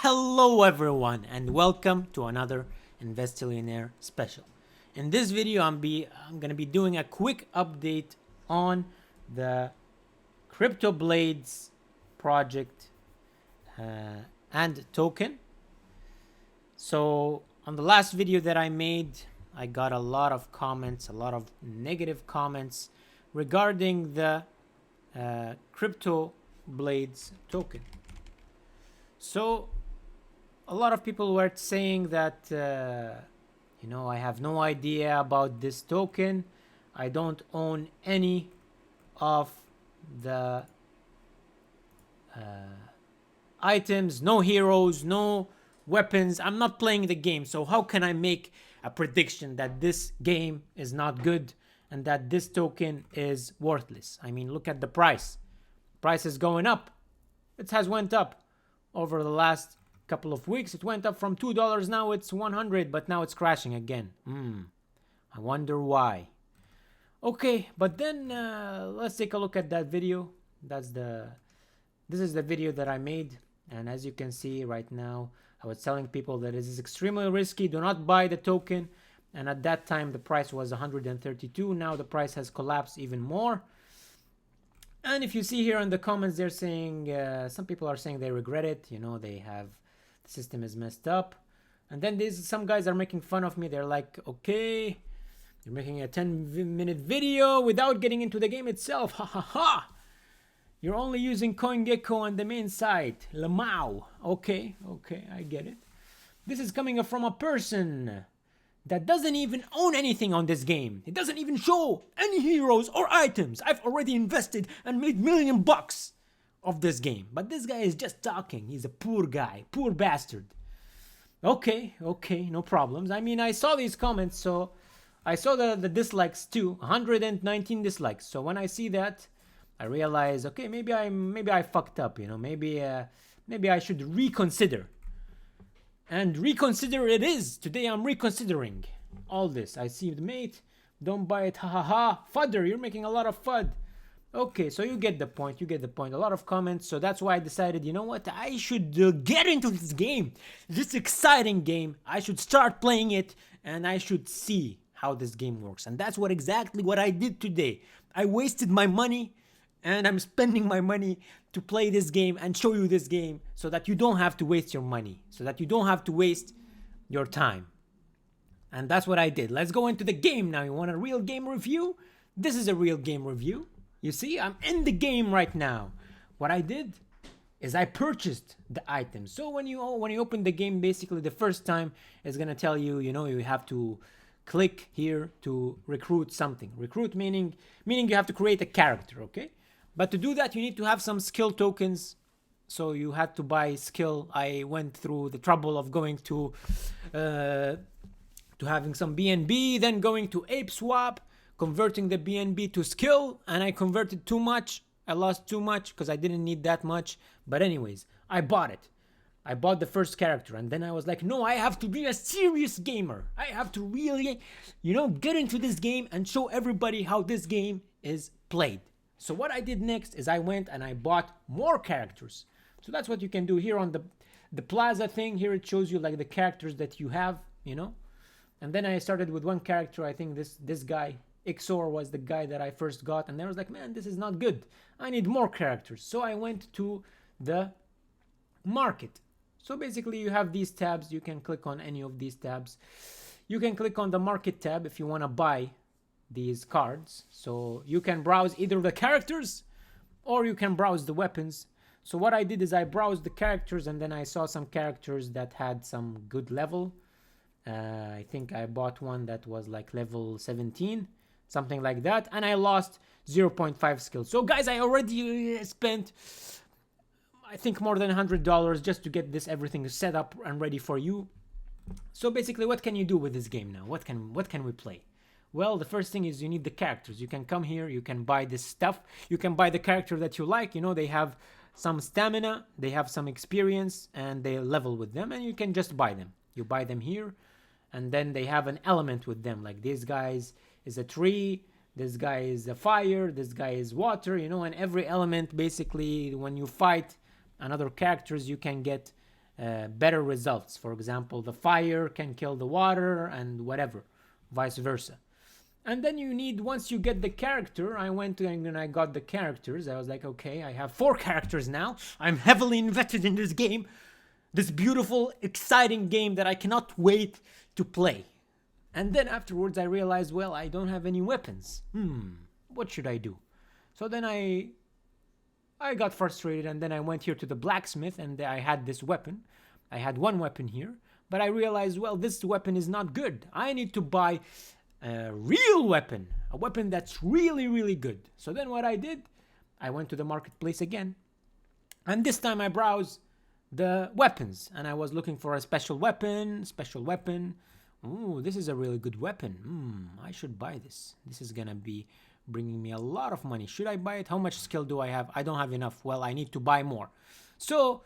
Hello everyone and welcome to another Investillionaire special. In this video I'm going to be doing a quick update on the CryptoBlades project and token. So on the last video that I made, I got a lot of comments, a lot of negative comments regarding the CryptoBlades token. So a lot of people were saying that I have no idea about this token. I don't own any of the items, no heroes, no weapons. I'm not playing the game, so how can I make a prediction that this game is not good and that this token is worthless? I mean, look at the price. Price is going up. It has went up over the last couple of weeks. It went up from $2, now it's 100, but now it's crashing again. I wonder why. Okay, but then let's take a look at that video. This is the video that I made, and as you can see right now, I was telling people that this is extremely risky. Do not buy the token. And at that time the price was 132. Now the price has collapsed even more. And if you see here in the comments, they're saying some people are saying they regret it. They have, the system is messed up. And then some guys are making fun of me. They're like, okay, you're making a 10-minute video without getting into the game itself. Ha ha ha. You're only using CoinGecko on the main site. Lamau. Okay, I get it. This is coming from a person that doesn't even own anything on this game. It doesn't even show any heroes or items. I've already invested and made $1 million of this game. But this guy is just talking. He's a poor guy, poor bastard. Okay, no problems. I mean, I saw these comments, so I saw the dislikes too. 119 dislikes. So when I see that, I realize, okay, maybe I fucked up. Maybe I should reconsider. And reconsider it is. Today I'm reconsidering all this. I see the mate. Don't buy it. Ha ha ha. Fudder, you're making a lot of FUD. Okay, so you get the point. A lot of comments. So that's why I decided, you know what? I should get into this game. This exciting game. I should start playing it. And I should see how this game works. And that's exactly what I did today. I wasted my money. And I'm spending my money to play this game and show you this game so that you don't have to waste your money, so that you don't have to waste your time. And that's what I did. Let's go into the game now. You want a real game review? This is a real game review. You see, I'm in the game right now. What I did is I purchased the items. So when you open the game, basically the first time it's gonna tell you, you have to click here to recruit something. Recruit meaning you have to create a character, okay? But to do that, you need to have some skill tokens. So you had to buy skill. I went through the trouble of going to having some BNB, then going to Ape Swap, converting the BNB to skill, and I converted too much. I lost too much because I didn't need that much. But anyways, I bought it. I bought the first character, and then I was like, no, I have to be a serious gamer. I have to really, get into this game and show everybody how this game is played. So what I did next is I went and I bought more characters. So that's what you can do here on the plaza thing. Here it shows you like the characters that you have, And then I started with one character. I think this guy, Ixor, was the guy that I first got. And then I was like, man, this is not good. I need more characters. So I went to the market. So basically you have these tabs. You can click on any of these tabs. You can click on the market tab if you want to buy these cards. So you can browse either the characters or you can browse the weapons. So what I did is I browsed the characters, and then I saw some characters that had some good level. I think I bought one that was like level 17, something like that, and I lost 0.5 skills. So guys, I already spent, I think, more than $100 just to get everything set up and ready for you. So basically, what can you do with this game now? What can we play? Well, the first thing is you need the characters. You can come here, you can buy this stuff. You can buy the character that you like. They have some stamina, they have some experience, and they level with them, and you can just buy them. You buy them here, and then they have an element with them. Like this guys is a tree, this guy is a fire, this guy is water, and every element, basically, when you fight another characters, you can get better results. For example, the fire can kill the water and whatever, vice versa. And then you need, once you get the character, I went to and I got the characters. I was like, okay, I have 4 characters now. I'm heavily invested in this game. This beautiful, exciting game that I cannot wait to play. And then afterwards I realized, well, I don't have any weapons. What should I do? So then I got frustrated, and then I went here to the blacksmith, and I had this weapon. I had 1 weapon here, but I realized, well, this weapon is not good. I need to buy a real weapon, a weapon that's really, really good. So then what I did, I went to the marketplace again, and this time I browsed the weapons, and I was looking for a special weapon. Ooh, this is a really good weapon. I should buy this. This is gonna be bringing me a lot of money. Should I buy it? How much skill do I have? I don't have enough. Well, I need to buy more. So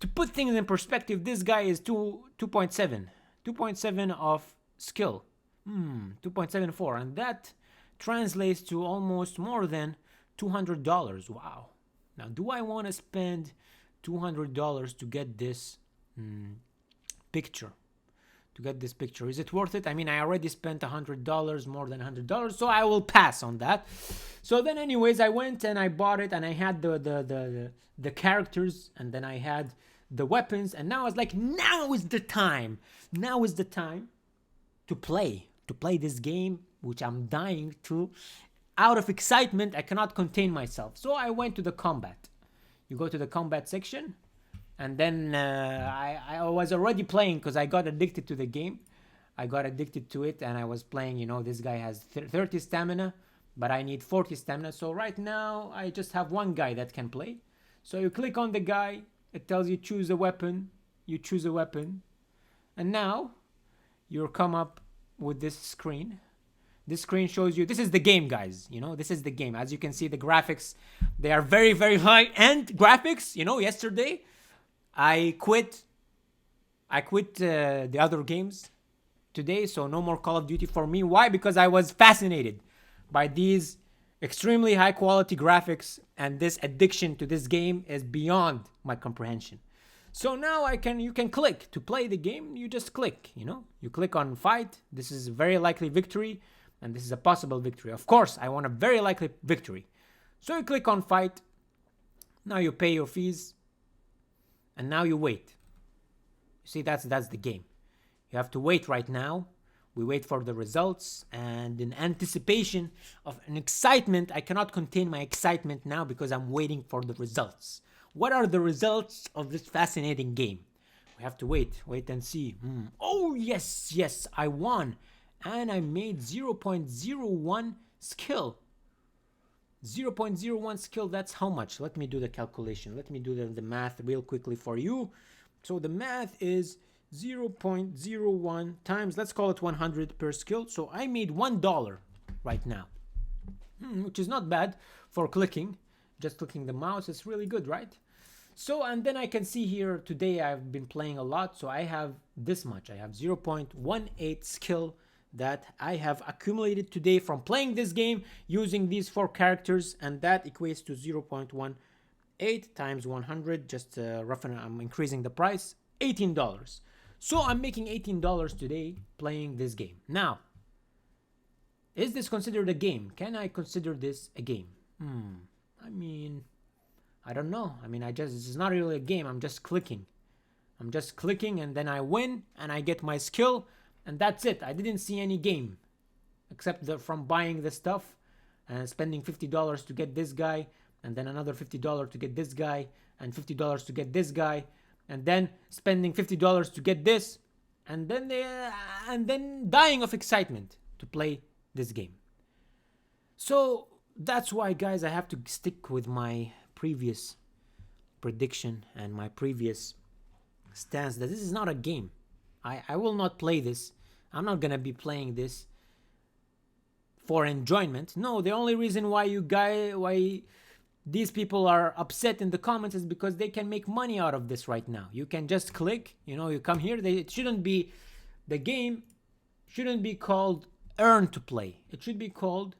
to put things in perspective, this guy is 2.7 of skill. 2.74, and that translates to almost more than $200. Wow. Now, do I want to spend $200 to get this picture? Is it worth it? I mean, I already spent $100, more than $100, so I will pass on that. So then anyways, I went and I bought it, and I had the characters, and then I had the weapons, and now I was like, now is the time to play this game, which I'm dying to. Out of excitement, I cannot contain myself. So I went to the combat. You go to the combat section, and then I was already playing because I got addicted to the game. I got addicted to it, and I was playing, this guy has 30 stamina, but I need 40 stamina. So right now, I just have 1 guy that can play. So you click on the guy, it tells you choose a weapon. You choose a weapon, and now you'll come up with this screen. This screen shows you, this is the game, guys. This is the game. As you can see, the graphics, they are very, very high-end graphics. Yesterday, I quit the other games today, so no more Call of Duty for me. Why? Because I was fascinated by these extremely high-quality graphics, and this addiction to this game is beyond my comprehension. So now you can click to play the game. You just click, you click on fight. This is a very likely victory, and this is a possible victory. Of course, I want a very likely victory. So you click on fight. Now you pay your fees, and now you wait. You see, that's the game. You have to wait right now. We wait for the results, and in anticipation of an excitement, I cannot contain my excitement now because I'm waiting for the results. What are the results of this fascinating game? We have to wait and see. Oh, yes, I won. And I made 0.01 skill. 0.01 skill, that's how much? Let me do the calculation. Let me do the math real quickly for you. So the math is 0.01 times, let's call it 100 per skill. So I made $1 right now, which is not bad for clicking. Just clicking the mouse is really good, right? So, and then I can see here today I've been playing a lot, so I have this much. I have 0.18 skill that I have accumulated today from playing this game using these 4 characters, and that equates to 0.18 times 100, just roughly, I'm increasing the price, $18. So I'm making $18 today playing this game. Now, is this considered a game? Can I consider this a game? I mean, I don't know. I mean, this is not really a game. I'm just clicking, and then I win, and I get my skill, and that's it. I didn't see any game, except from buying the stuff, and spending $50 to get this guy, and then another $50 to get this guy, and $50 to get this guy, and then spending $50 to get this, and then dying of excitement to play this game. So that's why, guys, I have to stick with my previous prediction and my previous stance that this is not a game. I will not play this. I'm not gonna be playing this for enjoyment. No, the only reason why these people are upset in the comments is because they can make money out of this right now. You can just click, you come here. The game shouldn't be called earn to play. It shouldn't be called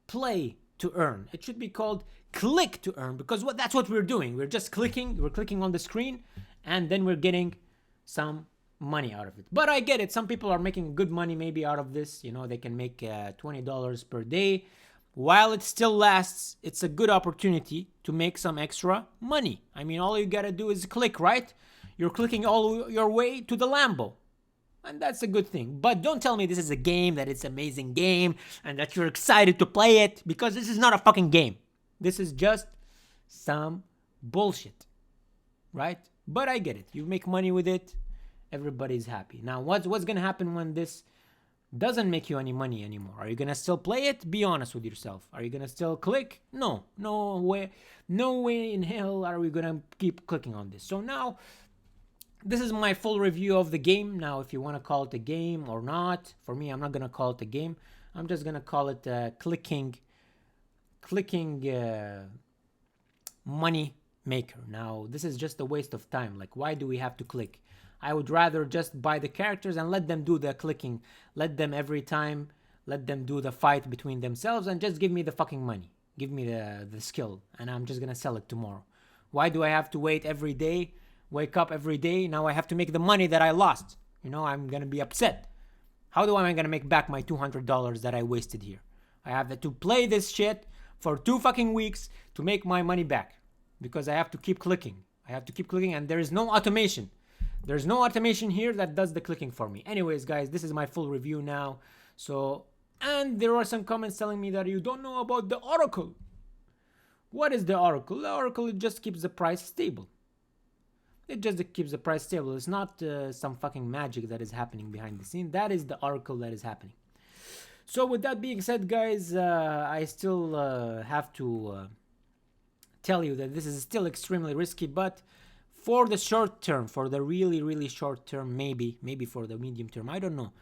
play to earn. It should be called click to earn, because that's what we're doing. We're just clicking. We're clicking on the screen, and then we're getting some money out of it. But I get it. Some people are making good money maybe out of this. You know, they can make $20 per day. While it still lasts, it's a good opportunity to make some extra money. I mean, all you gotta do is click, right? You're clicking all your way to the Lambo. And that's a good thing. But don't tell me this is a game, that it's an amazing game, and that you're excited to play it, because this is not a fucking game. This is just some bullshit, right? But I get it. You make money with it. Everybody's happy. Now, what's going to happen when this doesn't make you any money anymore? Are you going to still play it? Be honest with yourself. Are you going to still click? No way in hell are we going to keep clicking on this. So now, this is my full review of the game. Now, if you want to call it a game or not, for me, I'm not going to call it a game. I'm just going to call it clicking money maker. Now, this is just a waste of time. Like, why do we have to click? I would rather just buy the characters and let them do the clicking. Let them do the fight between themselves, and just give me the fucking money. Give me the skill, and I'm just gonna sell it tomorrow. Why do I have to wait every day? Wake up every day? Now I have to make the money that I lost. You know, I'm gonna be upset. How am I gonna make back my $200 that I wasted here? I have to play this shit for 2 fucking weeks to make my money back, because I have to keep clicking. And there is no automation. There's no automation here that does the clicking for me. Anyways, guys, this is my full review now. So, and there are some comments telling me that you don't know about the Oracle. What is the Oracle? The Oracle, it just keeps the price stable. It just keeps the price stable. It's not some fucking magic that is happening behind the scene. That is the Oracle that is happening. So with that being said, guys, I still have to tell you that this is still extremely risky, but for the short term, for the really short term, maybe for the medium term, I don't know,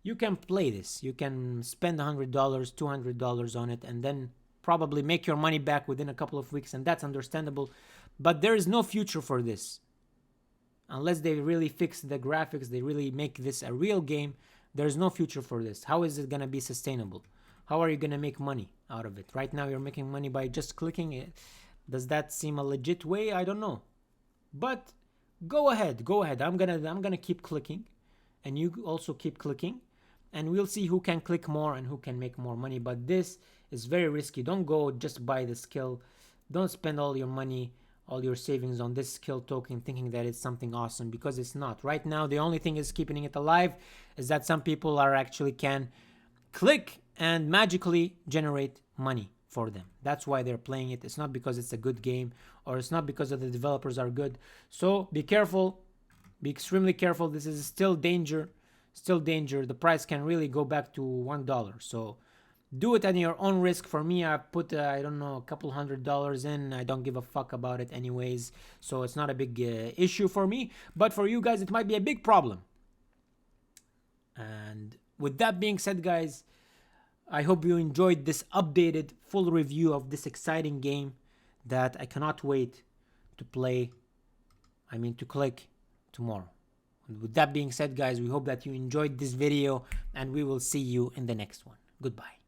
you can play this. You can spend $100, $200 on it, and then probably make your money back within a couple of weeks, and that's understandable. But there is no future for this. Unless they really fix the graphics, they really make this a real game, there's no future for this. How is it going to be sustainable? How are you going to make money out of it? Right now, you're making money by just clicking it. Does that seem a legit way? I don't know. But go ahead. I'm gonna keep clicking, and you also keep clicking, and we'll see who can click more and who can make more money. But this is very risky. Don't go just buy the skill. Don't spend all your money, all your savings on this skill token thinking that it's something awesome, because it's not. Right now, the only thing is keeping it alive is that some people are actually can click and magically generate money for them. That's why they're playing it. It's not because it's a good game, or it's not because of the developers are good. So be careful. Be extremely careful. This is still danger. The price can really go back to $1. So do it at your own risk. For me, I put I don't know, a couple $100 in. I don't give a fuck about it anyways, so it's not a big issue for me. But for you guys, it might be a big problem. And with that being said, guys, I hope you enjoyed this updated full review of this exciting game that I cannot wait to play. To click tomorrow. And with that being said, guys, we hope that you enjoyed this video, and we will see you in the next one. Goodbye.